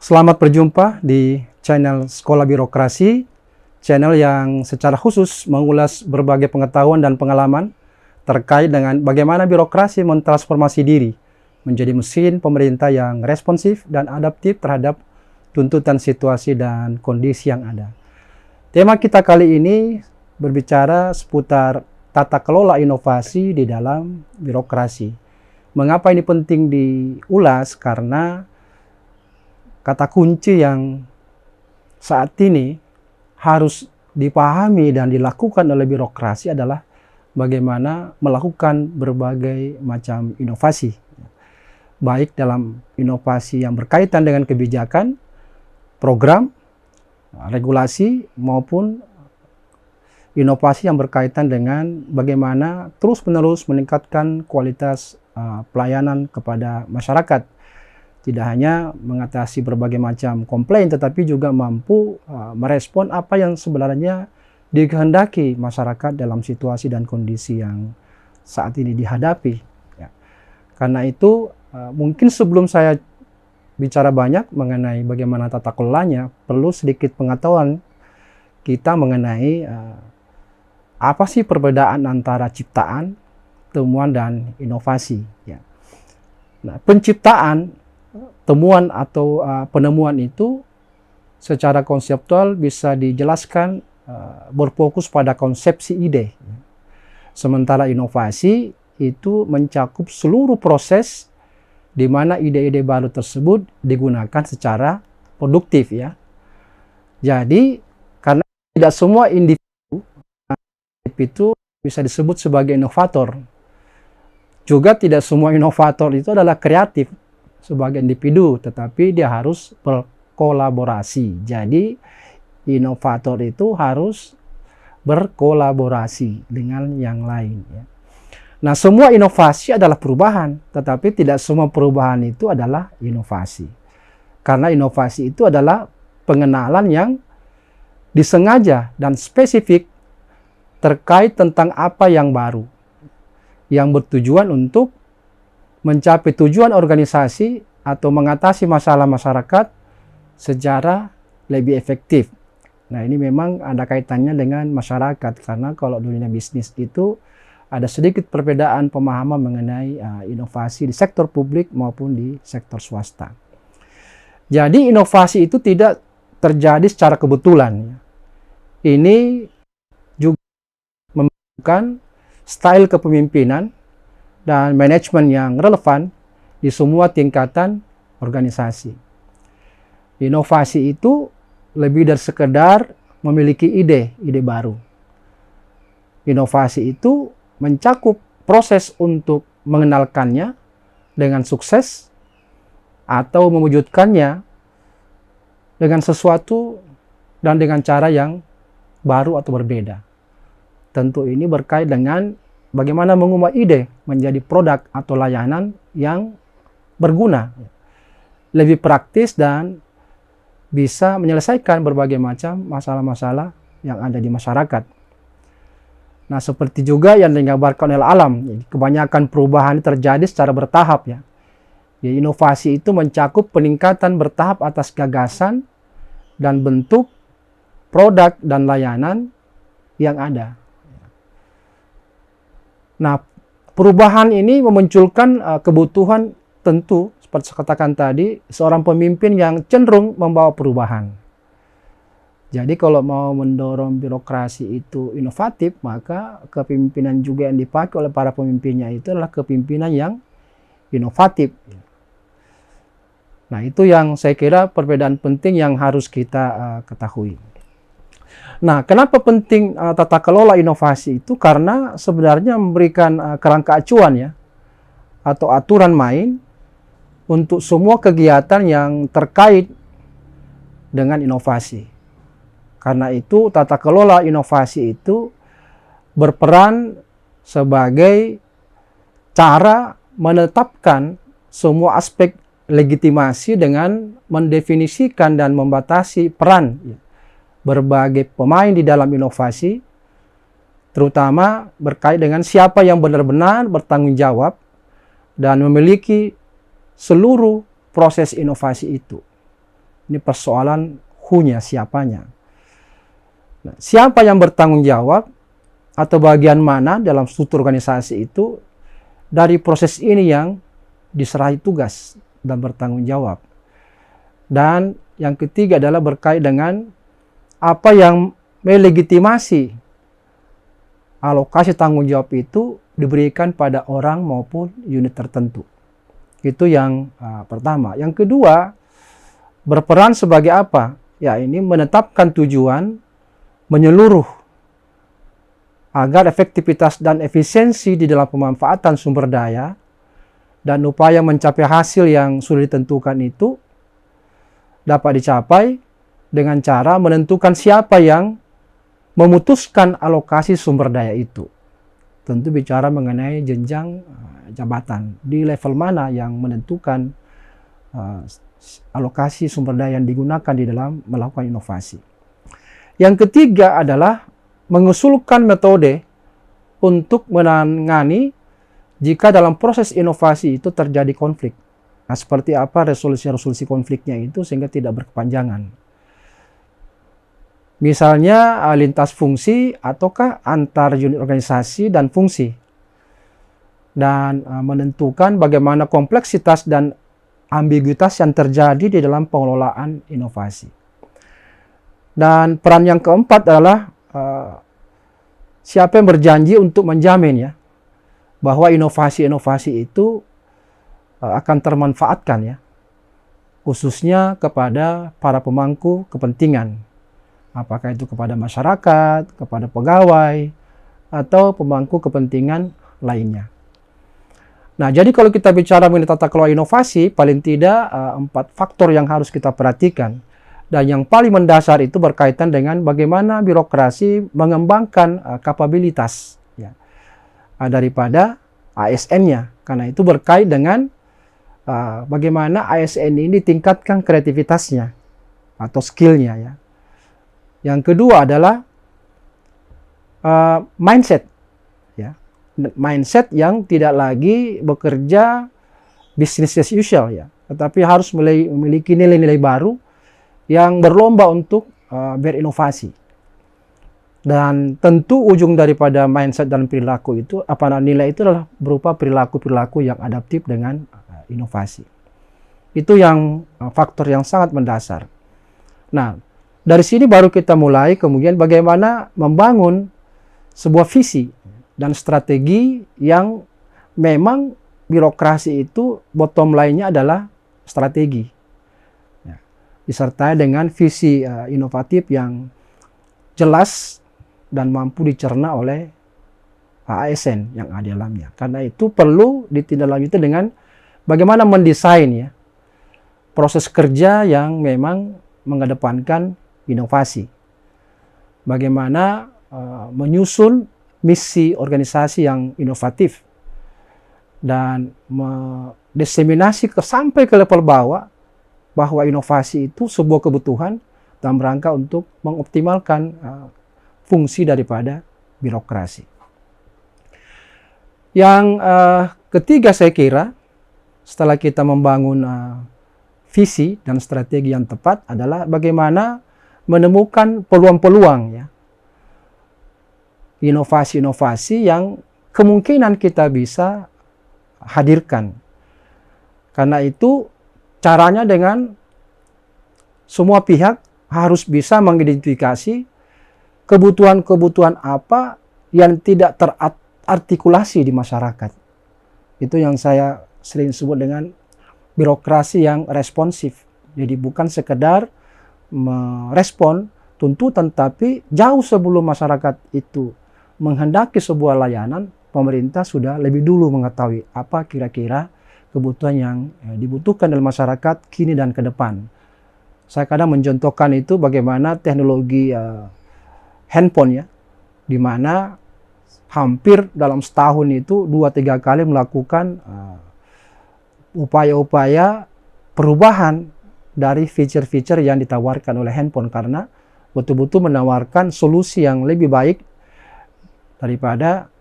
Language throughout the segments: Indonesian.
Selamat berjumpa di channel Sekolah Birokrasi, channel yang secara khusus mengulas berbagai pengetahuan dan pengalaman terkait dengan bagaimana birokrasi mentransformasi diri menjadi mesin pemerintah yang responsif dan adaptif terhadap tuntutan situasi dan kondisi yang ada. Tema kita kali ini berbicara seputar tata kelola inovasi di dalam birokrasi. Mengapa ini penting diulas? Karena kata kunci yang saat ini harus dipahami dan dilakukan oleh birokrasi adalah bagaimana melakukan berbagai macam inovasi. Baik dalam inovasi yang berkaitan dengan kebijakan, program, regulasi, maupun inovasi yang berkaitan dengan bagaimana terus-menerus meningkatkan kualitas pelayanan kepada masyarakat. Tidak hanya mengatasi berbagai macam komplain, tetapi juga mampu merespon apa yang sebenarnya dikehendaki masyarakat dalam situasi dan kondisi yang saat ini dihadapi. Ya. Karena itu, mungkin sebelum saya bicara banyak mengenai bagaimana tata kelolanya, perlu sedikit pengetahuan kita mengenai apa sih perbedaan antara ciptaan, temuan, dan inovasi. Ya. Nah, penciptaan, temuan atau penemuan itu secara konseptual bisa dijelaskan berfokus pada konsepsi ide. Sementara inovasi itu mencakup seluruh proses di mana ide-ide baru tersebut digunakan secara produktif, ya. Jadi karena tidak semua individu itu bisa disebut sebagai inovator. Juga tidak semua inovator itu adalah kreatif sebagai individu, tetapi dia harus berkolaborasi. Jadi inovator itu harus berkolaborasi dengan yang lain, ya. Nah, semua inovasi adalah perubahan, tetapi tidak semua perubahan itu adalah inovasi. Karena inovasi itu adalah pengenalan yang disengaja dan spesifik terkait tentang apa yang baru, yang bertujuan untuk mencapai tujuan organisasi atau mengatasi masalah masyarakat secara lebih efektif. Nah, ini memang ada kaitannya dengan masyarakat, karena kalau dunia bisnis itu ada sedikit perbedaan pemahaman mengenai inovasi di sektor publik maupun di sektor swasta. Jadi inovasi itu tidak terjadi secara kebetulan. Ini juga membutuhkan style kepemimpinan dan manajemen yang relevan di semua tingkatan organisasi. Inovasi itu lebih dari sekedar memiliki ide baru. Inovasi itu mencakup proses untuk mengenalkannya dengan sukses atau mewujudkannya dengan sesuatu dan dengan cara yang baru atau berbeda. Tentu ini berkait dengan bagaimana mengubah ide menjadi produk atau layanan yang berguna, lebih praktis, dan bisa menyelesaikan berbagai macam masalah-masalah yang ada di masyarakat. Nah, seperti juga yang digambarkan oleh alam, kebanyakan perubahan terjadi secara bertahap, ya. Inovasi itu mencakup peningkatan bertahap atas gagasan dan bentuk produk dan layanan yang ada. Nah, perubahan ini memunculkan kebutuhan tentu, seperti saya katakan tadi, seorang pemimpin yang cenderung membawa perubahan. Jadi kalau mau mendorong birokrasi itu inovatif, maka kepemimpinan juga yang dipakai oleh para pemimpinnya itu adalah kepemimpinan yang inovatif. Nah, itu yang saya kira perbedaan penting yang harus kita ketahui. Nah, kenapa penting tata kelola inovasi itu? Karena sebenarnya memberikan kerangka acuan, ya, atau aturan main untuk semua kegiatan yang terkait dengan inovasi. Karena itu tata kelola inovasi itu berperan sebagai cara menetapkan semua aspek legitimasi dengan mendefinisikan dan membatasi peran berbagai pemain di dalam inovasi, terutama berkait dengan siapa yang benar-benar bertanggung jawab dan memiliki seluruh proses inovasi itu. Ini persoalan who-nya, siapanya. Nah, siapa yang bertanggung jawab atau bagian mana dalam struktur organisasi itu dari proses ini yang diserahi tugas dan bertanggung jawab. Dan yang ketiga adalah berkait dengan apa yang melegitimasi alokasi tanggung jawab itu diberikan pada orang maupun unit tertentu. Itu yang pertama. Yang kedua, berperan sebagai apa? Ya, ini menetapkan tujuan menyeluruh agar efektivitas dan efisiensi di dalam pemanfaatan sumber daya dan upaya mencapai hasil yang sudah ditentukan itu dapat dicapai dengan cara menentukan siapa yang memutuskan alokasi sumber daya itu. Tentu bicara mengenai jenjang jabatan, di level mana yang menentukan alokasi sumber daya yang digunakan di dalam melakukan inovasi. Yang ketiga adalah mengusulkan metode untuk menangani jika dalam proses inovasi itu terjadi konflik. Nah, seperti apa resolusi konfliknya itu sehingga tidak berkepanjangan. Misalnya lintas fungsi ataukah antar unit organisasi dan fungsi. Dan menentukan bagaimana kompleksitas dan ambiguitas yang terjadi di dalam pengelolaan inovasi. Dan peran yang keempat adalah siapa yang berjanji untuk menjamin ya bahwa inovasi-inovasi itu akan termanfaatkan ya, khususnya kepada para pemangku kepentingan, apakah itu kepada masyarakat, kepada pegawai, atau pemangku kepentingan lainnya. Nah, jadi kalau kita bicara mengenai tata kelola inovasi, paling tidak 4 faktor yang harus kita perhatikan. Dan yang paling mendasar itu berkaitan dengan bagaimana birokrasi mengembangkan kapabilitas ya, daripada ASN-nya. Karena itu berkait dengan bagaimana ASN ini ditingkatkan kreativitasnya atau skill-nya ya. Yang kedua adalah mindset ya. Mindset yang tidak lagi bekerja business as usual ya, tetapi harus memiliki nilai-nilai baru yang berlomba untuk berinovasi. Dan tentu ujung daripada mindset dan perilaku itu, nilai itu adalah berupa perilaku-perilaku yang adaptif dengan inovasi. Itu yang faktor yang sangat mendasar. Nah, dari sini baru kita mulai kemudian bagaimana membangun sebuah visi dan strategi yang memang birokrasi itu bottom line-nya adalah strategi. Disertai dengan visi inovatif yang jelas dan mampu dicerna oleh ASN yang ada di dalamnya. Karena itu perlu ditindaklanjuti dengan bagaimana mendesain ya proses kerja yang memang mengedepankan inovasi. Bagaimana menyusun misi organisasi yang inovatif dan mendiseminasi sampai ke level bawah bahwa inovasi itu sebuah kebutuhan dalam rangka untuk mengoptimalkan fungsi daripada birokrasi. Yang ketiga saya kira setelah kita membangun visi dan strategi yang tepat adalah bagaimana menemukan peluang-peluang ya, inovasi-inovasi yang kemungkinan kita bisa hadirkan. Karena itu caranya dengan semua pihak harus bisa mengidentifikasi kebutuhan-kebutuhan apa yang tidak terartikulasi di masyarakat. Itu yang saya sering sebut dengan birokrasi yang responsif. Jadi bukan sekedar merespon tuntutan, tapi jauh sebelum masyarakat itu menghendaki sebuah layanan, pemerintah sudah lebih dulu mengetahui apa kira-kira kebutuhan yang dibutuhkan dalam masyarakat kini dan ke depan. Saya kadang mencontohkan itu bagaimana teknologi handphone ya, di mana hampir dalam setahun itu 2-3 kali melakukan upaya-upaya perubahan dari fitur-fitur yang ditawarkan oleh handphone, karena betul-betul menawarkan solusi yang lebih baik daripada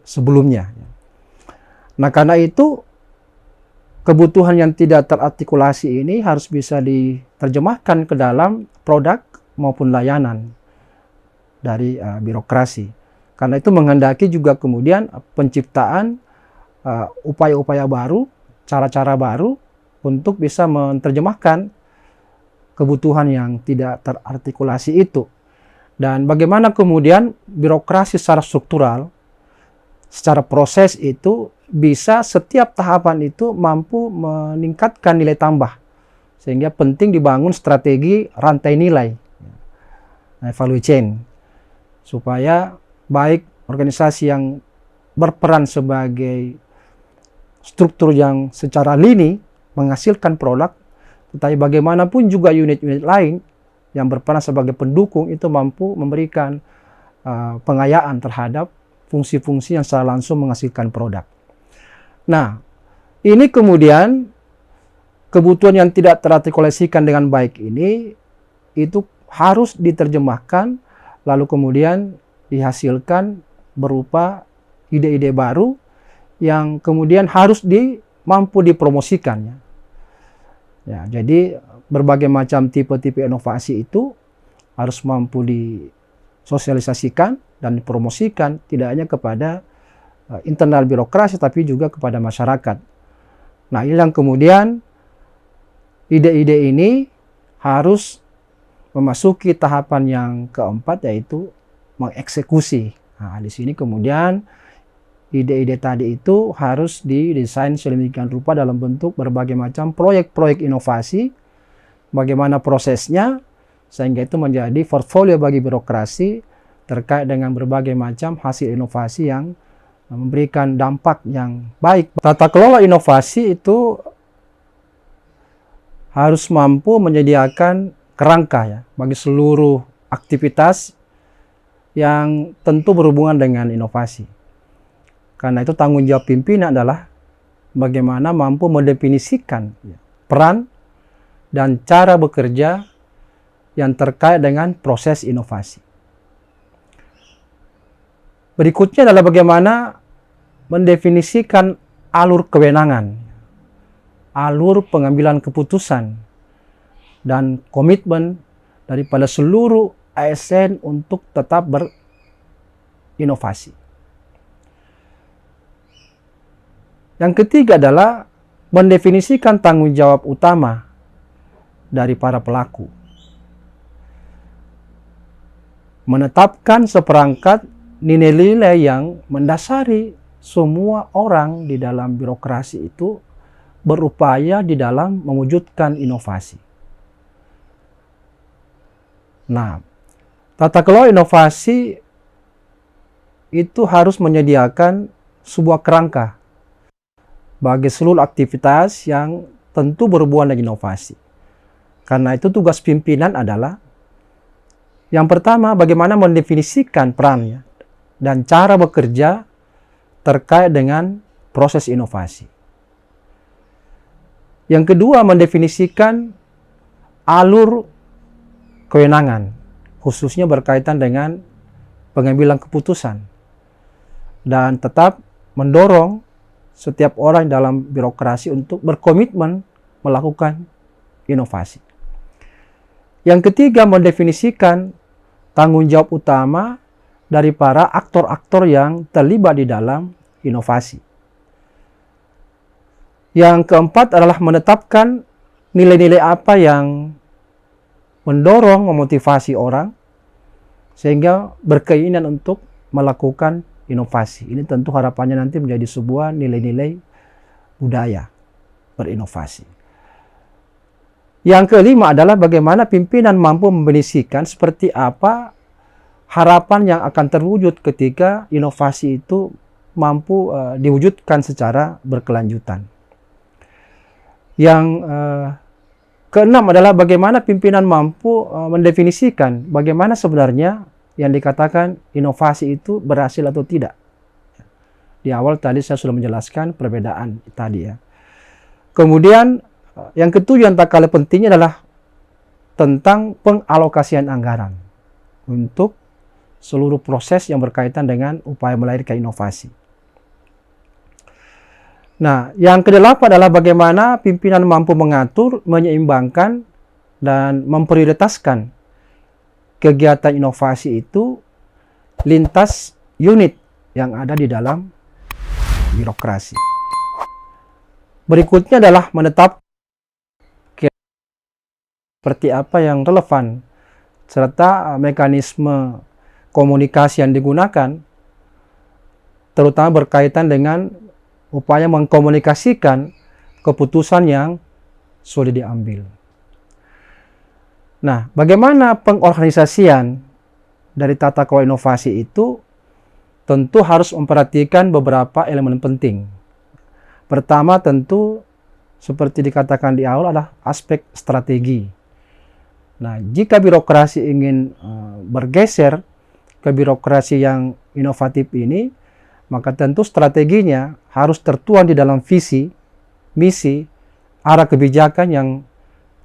sebelumnya. Nah, karena itu kebutuhan yang tidak terartikulasi ini harus bisa diterjemahkan ke dalam produk maupun layanan dari birokrasi. Karena itu menghendaki juga kemudian penciptaan upaya-upaya baru, cara-cara baru untuk bisa menerjemahkan kebutuhan yang tidak terartikulasi itu. Dan bagaimana kemudian birokrasi secara struktural, secara proses itu bisa setiap tahapan itu mampu meningkatkan nilai tambah. Sehingga penting dibangun strategi rantai nilai, value chain, supaya baik organisasi yang berperan sebagai struktur yang secara lini menghasilkan produk, tetapi bagaimanapun juga unit-unit lain yang berperan sebagai pendukung itu mampu memberikan pengayaan terhadap fungsi-fungsi yang secara langsung menghasilkan produk. Nah, ini kemudian kebutuhan yang tidak terartikulasikan dengan baik ini itu harus diterjemahkan lalu kemudian dihasilkan berupa ide-ide baru yang kemudian harus mampu dipromosikan. Ya, jadi berbagai macam tipe-tipe inovasi itu harus mampu disosialisasikan dan dipromosikan tidak hanya kepada internal birokrasi tapi juga kepada masyarakat. Nah, ini yang kemudian ide-ide ini harus memasuki tahapan yang keempat, yaitu mengeksekusi. Nah, di sini kemudian ide-ide tadi itu harus didesain sedemikian rupa dalam bentuk berbagai macam proyek-proyek inovasi, bagaimana prosesnya, sehingga itu menjadi portfolio bagi birokrasi terkait dengan berbagai macam hasil inovasi yang memberikan dampak yang baik. Tata kelola inovasi itu harus mampu menyediakan kerangka ya bagi seluruh aktivitas yang tentu berhubungan dengan inovasi. Karena itu tanggung jawab pimpinan adalah bagaimana mampu mendefinisikan peran dan cara bekerja yang terkait dengan proses inovasi. Berikutnya adalah bagaimana mendefinisikan alur kewenangan, alur pengambilan keputusan, dan komitmen daripada seluruh ASN untuk tetap berinovasi. Yang ketiga adalah mendefinisikan tanggung jawab utama dari para pelaku. Menetapkan seperangkat nilai-nilai yang mendasari semua orang di dalam birokrasi itu berupaya di dalam mewujudkan inovasi. Nah, tata kelola inovasi itu harus menyediakan sebuah kerangka bagi seluruh aktivitas yang tentu berhubungan dengan inovasi. Karena itu tugas pimpinan adalah yang pertama bagaimana mendefinisikan perannya dan cara bekerja terkait dengan proses inovasi. Yang kedua, mendefinisikan alur kewenangan, khususnya berkaitan dengan pengambilan keputusan. Dan tetap mendorong setiap orang dalam birokrasi untuk berkomitmen melakukan inovasi. Yang ketiga, mendefinisikan tanggung jawab utama dari para aktor-aktor yang terlibat di dalam inovasi. Yang keempat adalah menetapkan nilai-nilai apa yang mendorong, memotivasi orang sehingga berkeinginan untuk melakukan inovasi. Ini tentu harapannya nanti menjadi sebuah nilai-nilai budaya berinovasi. Yang kelima adalah bagaimana pimpinan mampu mendefinisikan seperti apa harapan yang akan terwujud ketika inovasi itu mampu diwujudkan secara berkelanjutan. Yang keenam adalah bagaimana pimpinan mampu mendefinisikan bagaimana sebenarnya yang dikatakan inovasi itu berhasil atau tidak. Di awal tadi saya sudah menjelaskan perbedaan tadi ya. Kemudian yang ketujuh yang tak kalah pentingnya adalah tentang pengalokasian anggaran untuk seluruh proses yang berkaitan dengan upaya melahirkan inovasi. Nah, yang kedelapan adalah bagaimana pimpinan mampu mengatur, menyeimbangkan, dan memprioritaskan kegiatan inovasi itu lintas unit yang ada di dalam birokrasi. Berikutnya adalah menetapkan seperti apa yang relevan, serta mekanisme komunikasi yang digunakan, terutama berkaitan dengan upaya mengkomunikasikan keputusan yang sudah diambil. Nah, bagaimana pengorganisasian dari tata kelola inovasi itu tentu harus memperhatikan beberapa elemen penting. Pertama tentu seperti dikatakan di awal adalah aspek strategi. Nah, jika birokrasi ingin bergeser ke birokrasi yang inovatif ini, maka tentu strateginya harus tertuang di dalam visi, misi, arah kebijakan yang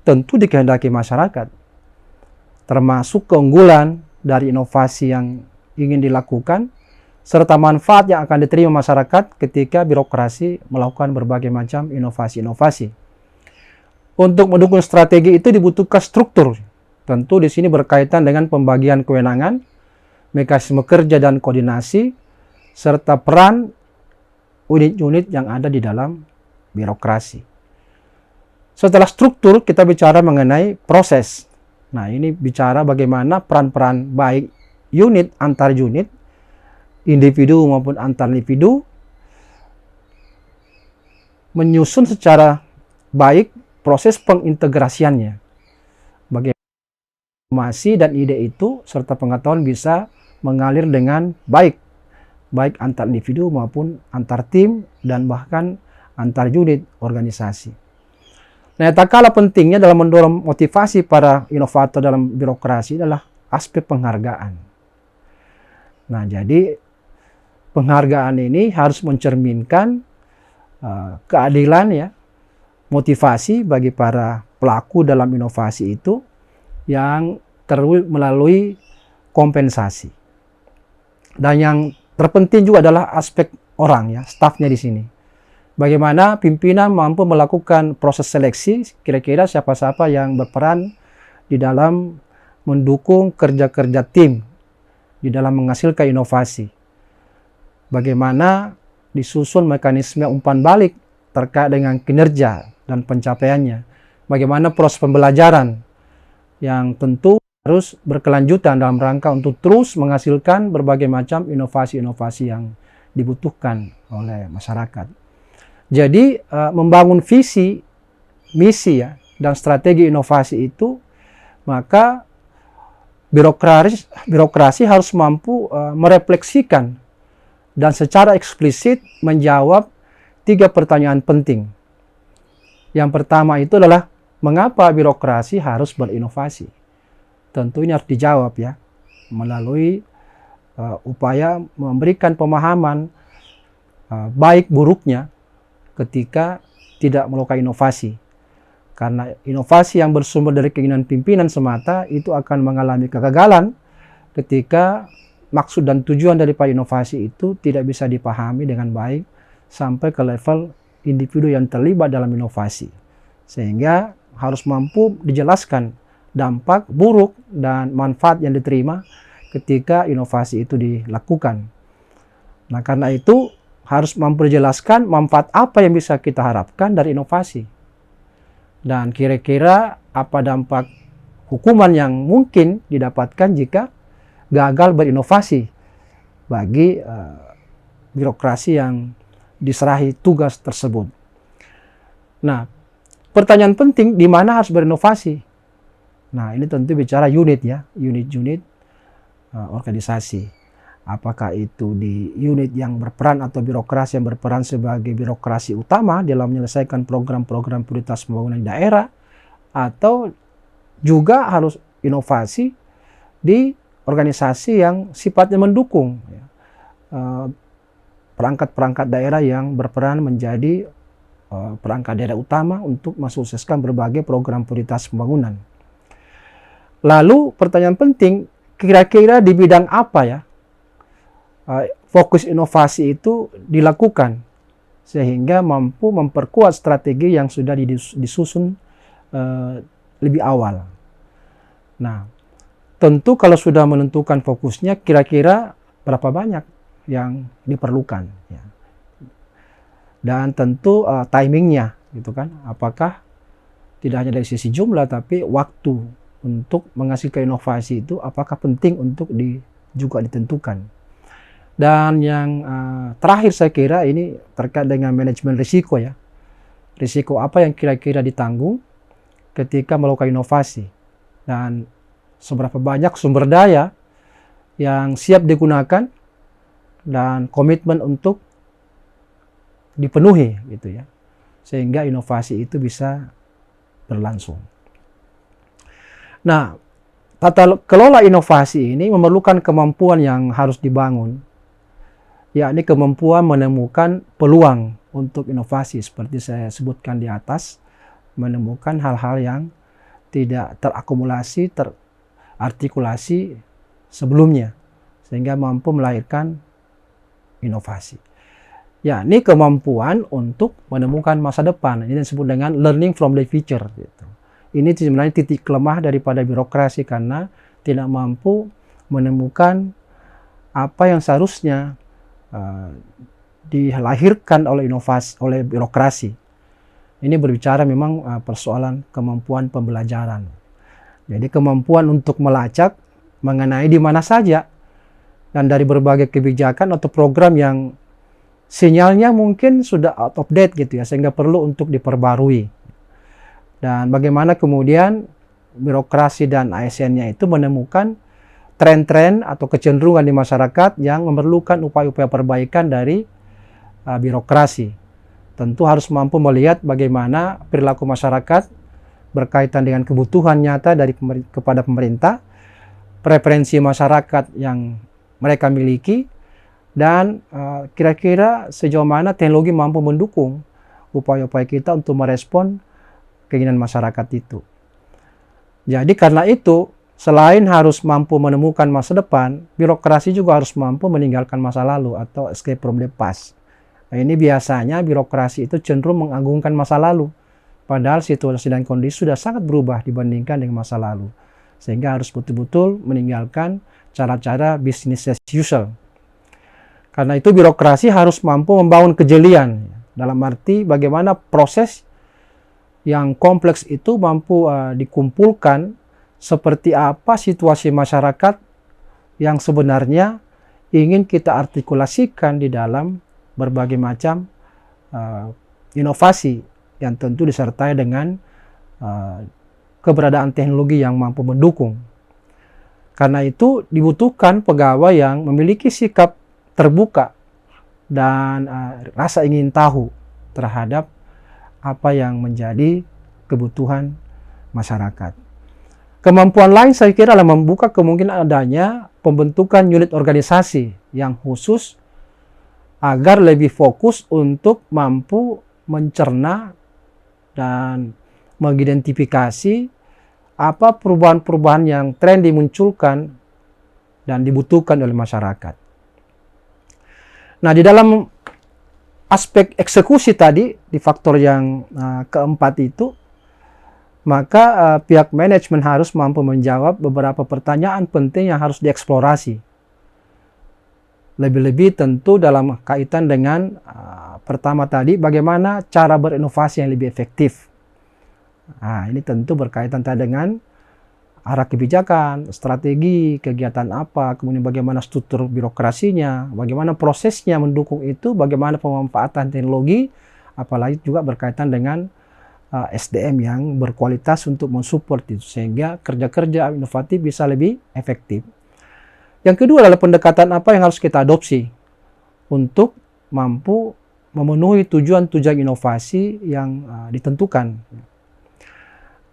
tentu dikehendaki masyarakat, termasuk keunggulan dari inovasi yang ingin dilakukan, serta manfaat yang akan diterima masyarakat ketika birokrasi melakukan berbagai macam inovasi-inovasi. Untuk mendukung strategi itu dibutuhkan struktur. Tentu di sini berkaitan dengan pembagian kewenangan, mekanisme kerja dan koordinasi, serta peran unit-unit yang ada di dalam birokrasi. Setelah struktur, kita bicara mengenai proses. Nah, ini bicara bagaimana peran-peran baik unit antar unit, individu maupun antar individu, menyusun secara baik proses pengintegrasiannya. Bagaimana informasi dan ide itu serta pengetahuan bisa mengalir dengan baik antar individu maupun antar tim dan bahkan antar unit organisasi. Nah, tak kalah pentingnya dalam mendorong motivasi para inovator dalam birokrasi adalah aspek penghargaan. Nah, jadi penghargaan ini harus mencerminkan keadilan ya, motivasi bagi para pelaku dalam inovasi itu yang melalui kompensasi. Dan yang terpenting juga adalah aspek orang ya, stafnya di sini. Bagaimana pimpinan mampu melakukan proses seleksi, kira-kira siapa-siapa yang berperan di dalam mendukung kerja-kerja tim di dalam menghasilkan inovasi. Bagaimana disusun mekanisme umpan balik terkait dengan kinerja dan pencapaiannya. Bagaimana proses pembelajaran yang tentu harus berkelanjutan dalam rangka untuk terus menghasilkan berbagai macam inovasi-inovasi yang dibutuhkan oleh masyarakat. Jadi membangun visi, misi ya, dan strategi inovasi itu, maka birokrasi harus mampu merefleksikan dan secara eksplisit menjawab 3 pertanyaan penting. Yang pertama itu adalah mengapa birokrasi harus berinovasi? Tentu ini harus dijawab ya, melalui upaya memberikan pemahaman baik buruknya ketika tidak melakukan inovasi. Karena inovasi yang bersumber dari keinginan pimpinan semata itu akan mengalami kegagalan ketika maksud dan tujuan daripada inovasi itu tidak bisa dipahami dengan baik sampai ke level individu yang terlibat dalam inovasi. Sehingga harus mampu dijelaskan dampak buruk dan manfaat yang diterima ketika inovasi itu dilakukan. Nah, karena itu harus mampu dijelaskan manfaat apa yang bisa kita harapkan dari inovasi. Dan kira-kira apa dampak hukuman yang mungkin didapatkan jika gagal berinovasi bagi birokrasi yang diserahi tugas tersebut. Nah, pertanyaan penting, di mana harus berinovasi? Nah, ini tentu bicara unit ya, unit-unit organisasi. Apakah itu di unit yang berperan atau birokrasi yang berperan sebagai birokrasi utama dalam menyelesaikan program-program prioritas pembangunan daerah, atau juga harus inovasi di organisasi yang sifatnya mendukung ya, perangkat-perangkat daerah yang berperan menjadi perangkat daerah utama untuk mensukseskan berbagai program prioritas pembangunan. Lalu pertanyaan penting, kira-kira di bidang apa ya fokus inovasi itu dilakukan? sehingga mampu memperkuat strategi yang sudah disusun lebih awal. Nah, tentu kalau sudah menentukan fokusnya, kira-kira berapa banyak yang diperlukan, ya. Dan tentu timingnya, gitu kan? Apakah tidak hanya dari sisi jumlah, tapi waktu untuk menghasilkan inovasi itu apakah penting untuk juga ditentukan. Dan yang terakhir saya kira ini terkait dengan manajemen risiko, ya. Risiko apa yang kira-kira ditanggung ketika melakukan inovasi, dan seberapa banyak sumber daya yang siap digunakan dan komitmen untuk dipenuhi, gitu ya, sehingga inovasi itu bisa berlangsung. Nah, tata kelola inovasi ini memerlukan kemampuan yang harus dibangun, yakni kemampuan menemukan peluang untuk inovasi seperti saya sebutkan di atas, menemukan hal-hal yang tidak terakumulasi, terartikulasi sebelumnya, sehingga mampu melahirkan inovasi. Yakni kemampuan untuk menemukan masa depan. Ini disebut dengan learning from the future, gitu. Ini sebenarnya titik lemah daripada birokrasi, karena tidak mampu menemukan apa yang seharusnya dilahirkan oleh inovasi, oleh birokrasi. Ini berbicara memang persoalan kemampuan pembelajaran. Jadi kemampuan untuk melacak mengenai di mana saja dan dari berbagai kebijakan atau program yang sinyalnya mungkin sudah out of date, gitu ya, sehingga perlu untuk diperbarui. Dan bagaimana kemudian birokrasi dan ASN-nya itu menemukan tren-tren atau kecenderungan di masyarakat yang memerlukan upaya-upaya perbaikan dari birokrasi. Tentu harus mampu melihat bagaimana perilaku masyarakat berkaitan dengan kebutuhan nyata kepada pemerintah, preferensi masyarakat yang mereka miliki, dan kira-kira sejauh mana teknologi mampu mendukung upaya-upaya kita untuk merespon keinginan masyarakat itu. Jadi karena itu, selain harus mampu menemukan masa depan, birokrasi juga harus mampu meninggalkan masa lalu atau escape from the past. Nah, ini biasanya birokrasi itu cenderung mengagungkan masa lalu, padahal situasi dan kondisi sudah sangat berubah dibandingkan dengan masa lalu. Sehingga harus betul-betul meninggalkan cara-cara business as usual. Karena itu birokrasi harus mampu membangun kejelian, dalam arti bagaimana proses yang kompleks itu mampu dikumpulkan, seperti apa situasi masyarakat yang sebenarnya ingin kita artikulasikan di dalam berbagai macam inovasi yang tentu disertai dengan keberadaan teknologi yang mampu mendukung. Karena itu dibutuhkan pegawai yang memiliki sikap terbuka dan rasa ingin tahu terhadap apa yang menjadi kebutuhan masyarakat. Kemampuan lain saya kira adalah membuka kemungkinan adanya pembentukan unit organisasi yang khusus agar lebih fokus untuk mampu mencerna dan mengidentifikasi apa perubahan-perubahan yang tren dimunculkan dan dibutuhkan oleh masyarakat. Nah, di dalam aspek eksekusi tadi, di faktor yang keempat itu, maka pihak manajemen harus mampu menjawab beberapa pertanyaan penting yang harus dieksplorasi. Lebih-lebih tentu dalam kaitan dengan pertama tadi, bagaimana cara berinovasi yang lebih efektif. Nah, ini tentu berkaitan dengan arah kebijakan, strategi, kegiatan apa, kemudian bagaimana struktur birokrasinya, bagaimana prosesnya mendukung itu, bagaimana pemanfaatan teknologi, apalagi juga berkaitan dengan SDM yang berkualitas untuk mensupport itu, sehingga kerja-kerja inovatif bisa lebih efektif. Yang kedua adalah pendekatan apa yang harus kita adopsi untuk mampu memenuhi tujuan-tujuan inovasi yang ditentukan.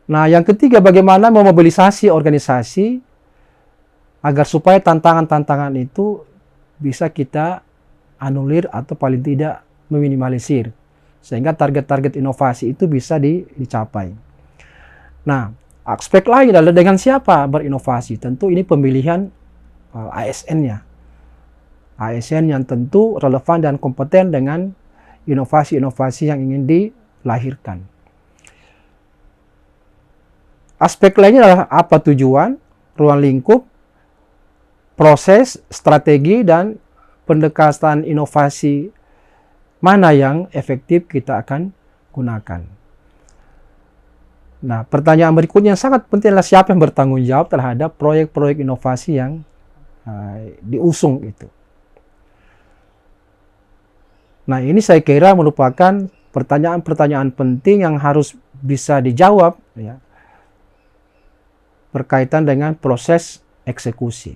Nah, yang ketiga, bagaimana memobilisasi organisasi agar supaya tantangan-tantangan itu bisa kita anulir atau paling tidak meminimalisir, sehingga target-target inovasi itu bisa dicapai. Nah, aspek lain adalah dengan siapa berinovasi. Tentu ini pemilihan ASN-nya. ASN yang tentu relevan dan kompeten dengan inovasi-inovasi yang ingin dilahirkan. Aspek lainnya adalah apa tujuan, ruang lingkup, proses, strategi, dan pendekatan inovasi mana yang efektif kita akan gunakan. Nah, pertanyaan berikutnya yang sangat penting adalah siapa yang bertanggung jawab terhadap proyek-proyek inovasi yang diusung itu. Nah, ini saya kira merupakan pertanyaan-pertanyaan penting yang harus bisa dijawab ya, berkaitan dengan proses eksekusi.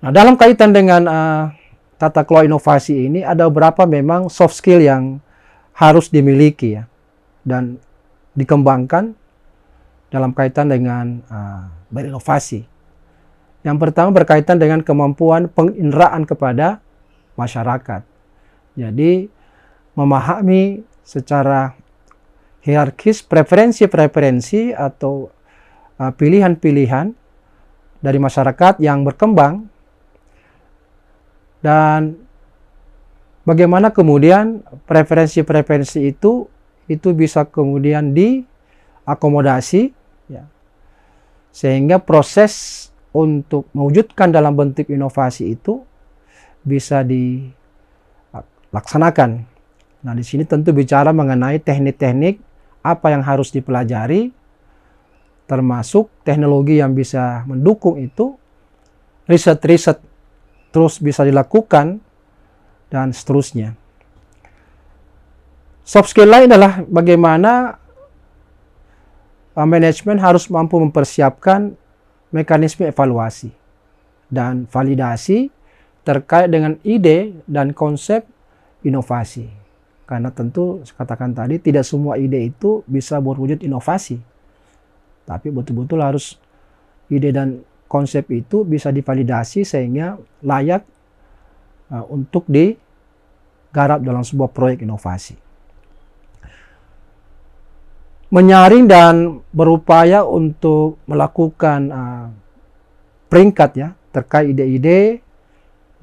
Nah, dalam kaitan dengan tata kelola inovasi ini ada beberapa memang soft skill yang harus dimiliki ya, dan dikembangkan dalam kaitan dengan berinovasi. Yang pertama berkaitan dengan kemampuan penginderaan kepada masyarakat. Jadi memahami secara hierarkis preferensi-preferensi atau pilihan-pilihan dari masyarakat yang berkembang, dan bagaimana kemudian preferensi-preferensi itu bisa kemudian diakomodasi ya, sehingga proses untuk mewujudkan dalam bentuk inovasi itu bisa dilaksanakan. Nah, di sini tentu bicara mengenai teknik-teknik apa yang harus dipelajari, termasuk teknologi yang bisa mendukung itu, riset-riset terus bisa dilakukan, dan seterusnya. Soft skill lain adalah bagaimana manajemen harus mampu mempersiapkan mekanisme evaluasi dan validasi terkait dengan ide dan konsep inovasi. Karena tentu, katakan tadi, tidak semua ide itu bisa berwujud inovasi. Tapi betul-betul harus ide dan konsep itu bisa divalidasi sehingga layak untuk digarap dalam sebuah proyek inovasi. Menyaring dan berupaya untuk melakukan peringkat ya terkait ide-ide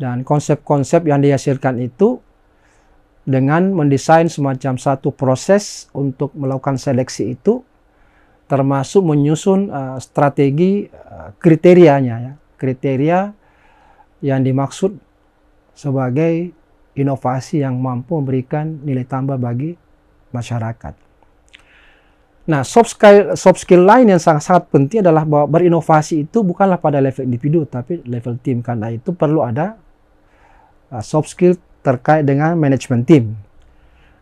dan konsep-konsep yang dihasilkan itu dengan mendesain semacam satu proses untuk melakukan seleksi itu, termasuk menyusun strategi kriterianya ya, kriteria yang dimaksud sebagai inovasi yang mampu memberikan nilai tambah bagi masyarakat. Nah, soft skill lain yang sangat penting adalah bahwa berinovasi itu bukanlah pada level individu, tapi level tim. Karena itu perlu ada soft skill terkait dengan manajemen tim.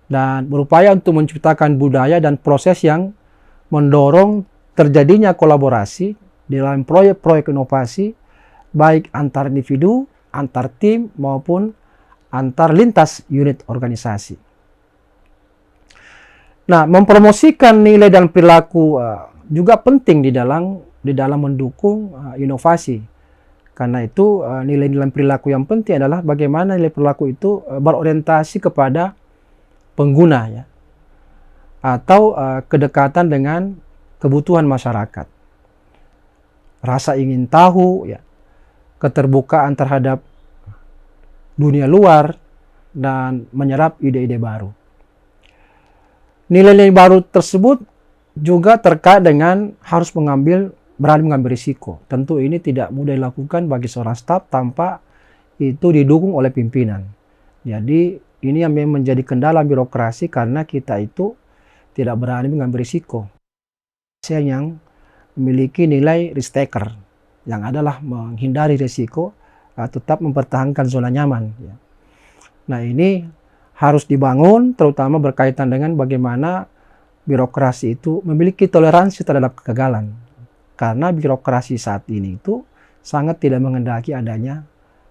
Dan berupaya untuk menciptakan budaya dan proses yang mendorong terjadinya kolaborasi dalam proyek-proyek inovasi, baik antar individu, antar tim, maupun antar lintas unit organisasi. Nah, mempromosikan nilai dan perilaku juga penting di dalam mendukung inovasi. Karena itu nilai-nilai perilaku yang penting adalah bagaimana nilai perilaku itu berorientasi kepada pengguna ya, atau kedekatan dengan kebutuhan masyarakat. Rasa ingin tahu ya, keterbukaan terhadap dunia luar, dan menyerap ide-ide baru. Nilai-nilai baru tersebut juga terkait dengan harus berani mengambil risiko. Tentu ini tidak mudah dilakukan bagi seorang staf tanpa itu didukung oleh pimpinan. Jadi ini yang memang menjadi kendala birokrasi karena kita itu tidak berani mengambil risiko. Yang memiliki nilai risk taker, yang adalah menghindari risiko, tetap mempertahankan zona nyaman. Nah, ini harus dibangun, terutama berkaitan dengan bagaimana birokrasi itu memiliki toleransi terhadap kegagalan. Karena birokrasi saat ini itu sangat tidak menghendaki adanya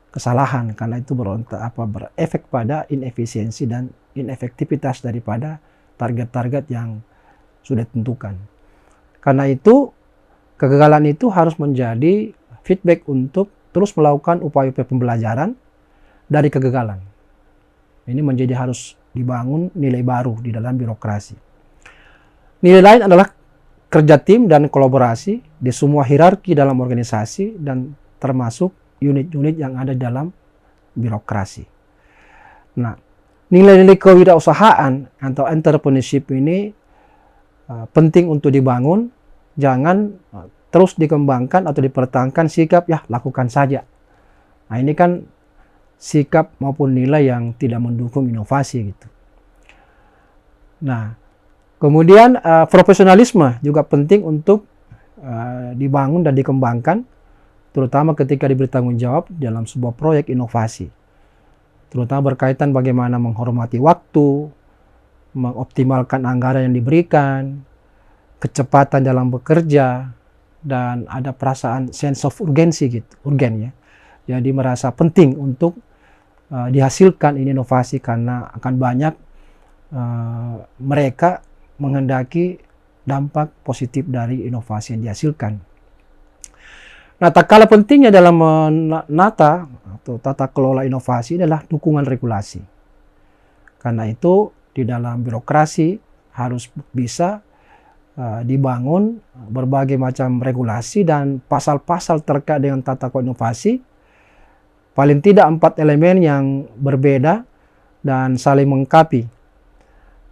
kesalahan, karena itu berefek pada inefisiensi dan inefektivitas daripada target-target yang sudah ditentukan. Karena itu, kegagalan itu harus menjadi feedback untuk terus melakukan upaya-upaya pembelajaran dari kegagalan. Ini menjadi harus dibangun nilai baru di dalam birokrasi. Nilai lain adalah kerja tim dan kolaborasi di semua hierarki dalam organisasi dan termasuk unit-unit yang ada dalam birokrasi. Nah, nilai-nilai kewirausahaan atau entrepreneurship ini penting untuk dibangun, jangan terus dikembangkan atau dipertahankan sikap ya lakukan saja. Nah ini kan sikap maupun nilai yang tidak mendukung inovasi gitu. Nah kemudian profesionalisme juga penting untuk dibangun dan dikembangkan, terutama ketika diberi tanggung jawab dalam sebuah proyek inovasi. Terutama berkaitan bagaimana menghormati waktu, mengoptimalkan anggaran yang diberikan, kecepatan dalam bekerja, dan ada perasaan sense of urgency gitu, urgen ya. Jadi merasa penting untuk dihasilkan ini inovasi karena akan banyak mereka menghendaki dampak positif dari inovasi yang dihasilkan. Nah, tak kalah pentingnya dalam menata atau tata kelola inovasi adalah dukungan regulasi. Karena itu di dalam birokrasi harus bisa dibangun berbagai macam regulasi dan pasal-pasal terkait dengan tata kelola inovasi. Paling tidak 4 elemen yang berbeda dan saling melengkapi.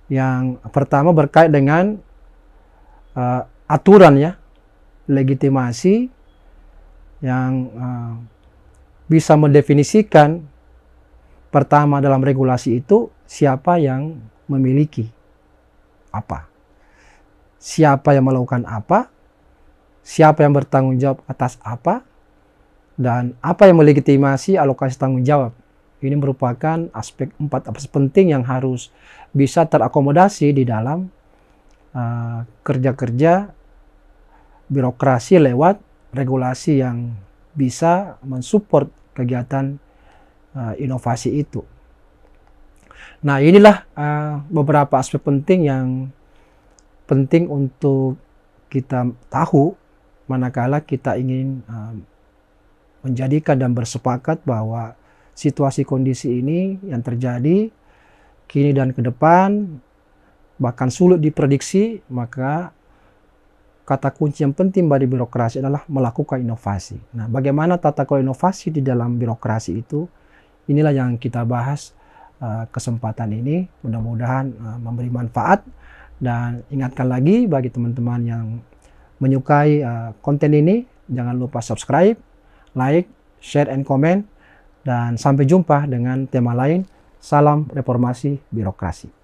Yang pertama berkait dengan aturan ya, legitimasi yang bisa mendefinisikan pertama dalam regulasi itu siapa yang memiliki apa, siapa yang melakukan apa, siapa yang bertanggung jawab atas apa, dan apa yang melegitimasi alokasi tanggung jawab. Ini merupakan aspek 4 aspek penting yang harus bisa terakomodasi di dalam kerja-kerja birokrasi lewat regulasi yang bisa mensupport kegiatan inovasi itu. Nah inilah beberapa aspek penting yang penting untuk kita tahu manakala kita ingin menjadikan dan bersepakat bahwa situasi kondisi ini yang terjadi kini dan ke depan bahkan sulit diprediksi, maka kata kunci yang penting bagi birokrasi adalah melakukan inovasi. Nah, bagaimana tata kelola inovasi di dalam birokrasi itu? Inilah yang kita bahas kesempatan ini. Mudah-mudahan memberi manfaat. Dan ingatkan lagi bagi teman-teman yang menyukai konten ini, jangan lupa subscribe, like, share, and comment. Dan sampai jumpa dengan tema lain. Salam reformasi birokrasi.